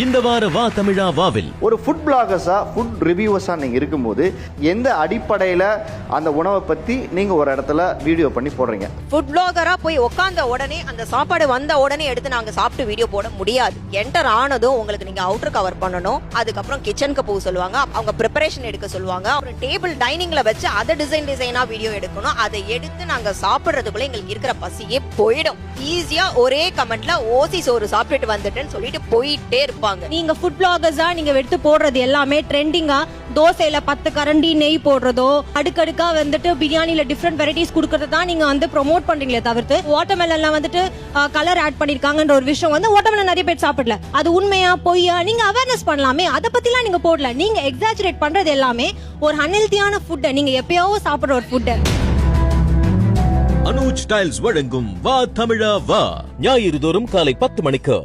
இந்த வார வா தமிழா வாவில் ஒரு ஃபுட் பிளாகர்ஸா ஃபுட் ரிவ்யூவர்ஸா நீங்க இருக்கும்போது எந்த அடிப்படையில அந்த உணவை பத்தி நீங்க ஒரு இடத்துல வீடியோ பண்ணி போடுறீங்க? ஃபுட் பிளாகரா போய் உட்கார்ந்த உடனே அந்த சாப்பாடு வந்த உடனே எடுத்து நாங்க சாப்பிட்டு வீடியோ போட முடியாது. என்டர் ஆனதும் உங்களுக்கு நீங்க அவுட்டர் கவர் பண்ணணும், அதுக்கப்புறம் கிச்சனுக்கு போக சொல்லுவாங்க, அவங்க ப்ரிப்பரேஷன் எடுக்க சொல்லுவாங்க, அப்புறம் டேபிள் டைனிங்ல வச்சு அதை டிசைனா வீடியோ எடுக்கணும். அதை எடுத்து நாங்க சாப்பிடுறதுக்குள்ள எங்களுக்கு இருக்கிற பசியே போயிடும். ஈஸியா ஒரே கமெண்ட்ல ஓசி சோறு சாப்பிட்டுட்டு வந்துட்டேன்னு சொல்லிட்டு போயிட்டே இருப்பாங்க. நீங்க ஃபுட் பிளாகர்ஸா நீங்க எடுத்து போடுறது எல்லாமே ட்ரெண்டிங்கா தோசையில 10 கரண்டி நெய் போடுறதோ அடுக்கடுக்கா வந்துட்டு பிரியாணில டிஃப்ரெண்ட் வெரைட்டிஸ் கொடுக்கறது தான் நீங்க வந்து ப்ரோமோட் பண்றீங்களே தவிர்த்து வாட்டர்மெலன்ல வந்துட்டு கலர் ஆட் பண்ணிருக்காங்கன்ற ஒரு விஷயம் வந்து வாட்டர்மெலன் நிறைய பேர் சாப்பிடல. அது உண்மையா பொய்யா நீங்க அவேர்னஸ் பண்ணலாமே, அதை பத்திலாம் நீங்க போடல. நீங்க எக்ஸாஜரேட் பண்றது எல்லாமே ஒரு அன்ஹெல்தியான ஃபுட், நீங்க எப்பயோ சாப்பிடுற ஒரு ஃபுட். அனுஜ் டைல்ஸ் வழங்கும் வா தமிழா வா ஞாயிறு தோறும் காலை 10 மணிக்கு.